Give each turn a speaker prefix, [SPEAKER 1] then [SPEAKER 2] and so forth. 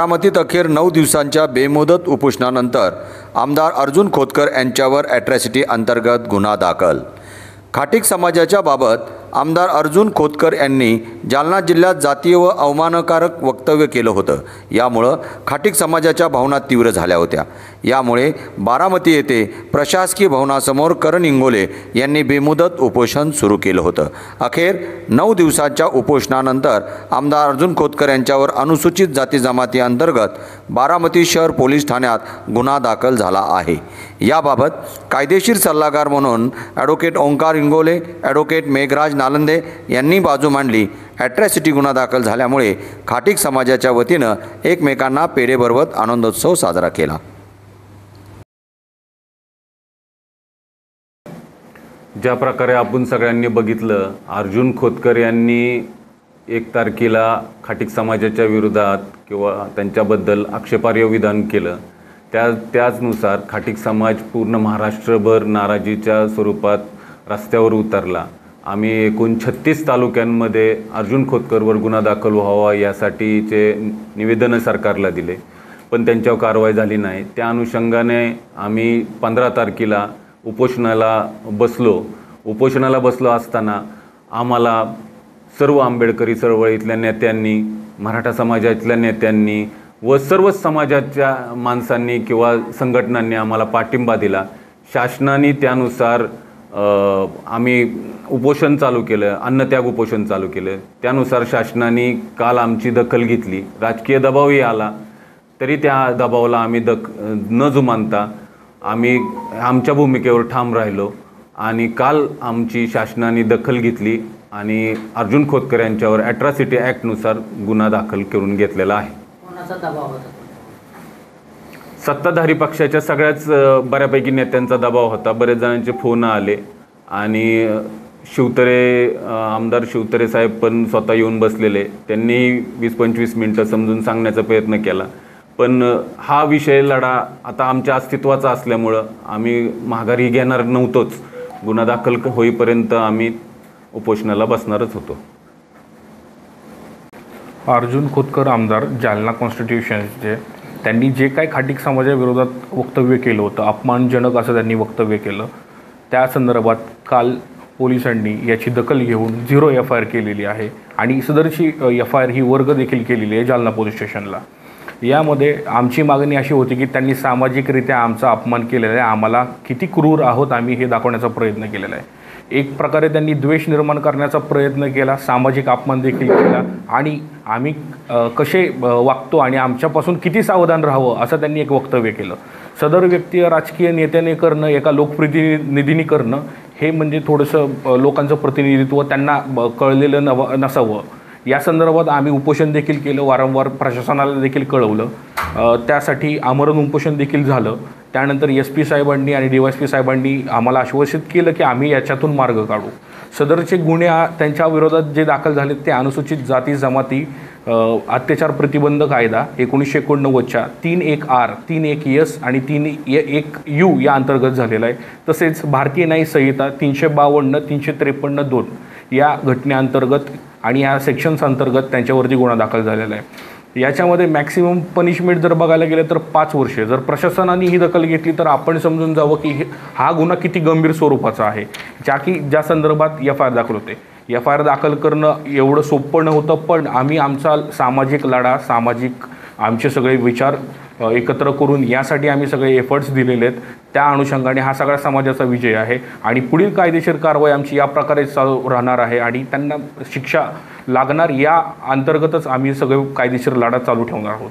[SPEAKER 1] बारामतीत अखेर 9 दिवसांच्या बेमुदत उपोषणानंतर आमदार अर्जुन खोतकर यांच्यावर ॲट्रॉसिटी अंतर्गत गुन्हा दाखल। खाटीक समाजाच्या बाबत आमदार अर्जुन खोतकर यांनी जालना जिल्ह्यात जातीय व अवमानकारक वक्तव्य केलं होतं। यामुळे खाटीक समाजाच्या भावना तीव्र झाल्या होत्या। यामुळे बारामती येथे प्रशासकीय भवनासमोर करण इंगोले यांनी बेमुदत उपोषण सुरू केलं होतं। अखेर 9 दिवसांच्या उपोषणानंतर आमदार अर्जुन खोतकर यांच्यावर अनुसूचित जाती जमाती अंतर्गत बारामती शहर पोलीस ठाण्यात गुन्हा दाखल झाला आहे। याबाबत कायदेशीर सल्लागार म्हणून ॲडव्होकेट ओंकार इंगोले, ॲडव्होकेट मेघराज नालंदे यांनी बाजू मांडली। ॲट्रॉसिटी गुन्हा दाखल झाल्यामुळे खाटीक समाजाच्या वतीनं एकमेकांना पेढे भरवत आनंदोत्सव साजरा केला।
[SPEAKER 2] ज्या प्रकारे आपण सगळ्यांनी बघितलं, अर्जुन खोतकर यांनी 1 तारखेला खाटीक समाजाच्या विरोधात किंवा त्यांच्याबद्दल आक्षेपार्ह विधान केलं। त्याचनुसार खाटीक समाज पूर्ण महाराष्ट्रभर नाराजीच्या स्वरूपात रस्त्यावर उतरला। आम्ही एकूण 36 तालुक्यांमध्ये अर्जुन खोतकरवर गुन्हा दाखल व्हावा यासाठीचे निवेदन सरकारला दिले, पण त्यांच्यावर कारवाई झाली नाही। त्या अनुषंगाने आम्ही 15 तारखेला उपोषणाला बसलो असताना आम्हाला सर्व आंबेडकरी चळवळीतल्या नेत्यांनी, मराठा समाजातल्या नेत्यांनी व सर्व समाजाच्या माणसांनी किंवा संघटनांनी आम्हाला पाठिंबा दिला। शासनाने त्यानुसार आम्ही उपोषण चालू केलं, अन्नत्याग उपोषण चालू केलं। त्यानुसार शासनाने काल आमची दखल घेतली। राजकीय दबावही आला, तरी त्या दबावाला आम्ही न जुमानता आम्ही आमच्या भूमिकेवर ठाम राहिलो आणि काल आमची शासनाने दखल घेतली आणि अर्जुन खोतकर यांच्यावर ॲट्रॉसिटी ॲक्टनुसार गुन्हा दाखल करून घेतलेला आहे।
[SPEAKER 3] कोणाचा दबाव होता?
[SPEAKER 2] सत्ताधारी पक्षाच्या सगळ्याच बऱ्यापैकी नेत्यांचा दबाव होता। बरेच जणांचे फोन आले आणि आमदार शिवतरे साहेब पण स्वतः येऊन बसलेले। त्यांनी 20-25 मिनिटं समजून सांगण्याचा प्रयत्न केला, पण हा विषय लढा आता आमच्या अस्तित्वाचा असल्यामुळं आम्ही माघारी घेणार नव्हतोच। गुन्हा दाखल होईपर्यंत आम्ही उपोषणाला बसणारच होतो।
[SPEAKER 4] अर्जुन खोतकर आमदार जालना कॉन्स्टिट्यूशनचे त्यांनी जे काही खाटीक समाजाविरोधात वक्तव्य केलं होतं, अपमानजनक असं त्यांनी वक्तव्य केलं, त्या संदर्भात काल पोलिसांनी याची दखल घेऊन 0 FIR केलेली आहे आणि सदरची FIR ही वर्ग देखील केलेली आहे जालना पोलीस स्टेशनला। यामध्ये आमची मागणी अशी होती की त्यांनी सामाजिकरित्या आमचा अपमान केलेला आहे, आम्हाला किती क्रूर आहोत आम्ही हे दाखवण्याचा प्रयत्न केलेला आहे। एक प्रकारे त्यांनी द्वेष निर्माण करण्याचा प्रयत्न केला, सामाजिक अपमान देखील केला आणि आम्ही कसे वागतो आणि आमच्यापासून किती सावधान राहावं असं त्यांनी एक वक्तव्य केलं। सदर व्यक्ती राजकीय नेत्याने करणं, एका लोकप्रतिनिधींनी करणं हे म्हणजे थोडंसं लोकांचं प्रतिनिधित्व त्यांना कळलेलं नसावं। या संदर्भात आम्ही उपोषण देखील केलं, वारंवार प्रशासनाला देखील कळवलं, त्यासाठी आमरण उपोषण देखील झालं। त्यानंतर SP साहेबांनी आणि DYSP साहेबांनी आम्हाला आश्वासित केलं की आम्ही याच्यातून मार्ग काढू। सदरचे गुन्हे त्यांच्या विरोधात जे दाखल झाले ते अनुसूचित जाती जमाती अत्याचार प्रतिबंध कायदा 1989च्या 3(1)R, 3(1)S आणि 3(1)U या अंतर्गत झालेला आहे। तसेच भारतीय न्याय संहिता 352, 353(2) या घटनेअंतर्गत आणि या सेक्शन्स अंतर्गत त्यांच्यावरती गुन्हा दाखल झालेला आहे। याच्यामध्ये मॅक्सिमम पनिशमेंट जर बघायला गेलं तर 5 वर्षे। जर प्रशासनाने ही दखल घेतली तर आपण समजून जावं की हा गुन्हा किती गंभीर स्वरूपाचा आहे, ज्या संदर्भात FIR दाखल होते। FIR दाखल करणं एवढं सोपं नव्हतं, पण आम्ही आमचा सामाजिक लढा, आमचे सगळे विचार एकत्र करून यासाठी आम्ही सगळे एफर्ट्स दिलेले आहेत। त्या अनुषंगाने हा सगळ्या समाजाचा विजय आहे आणि पुढील कायदेशीर कारवाई आमची या प्रकारे चालू राहणार आहे आणि त्यांना शिक्षा लागणार या अंतर्गतच आम्ही सगळे कायदेशीर लढा चालू ठेवणार आहोत।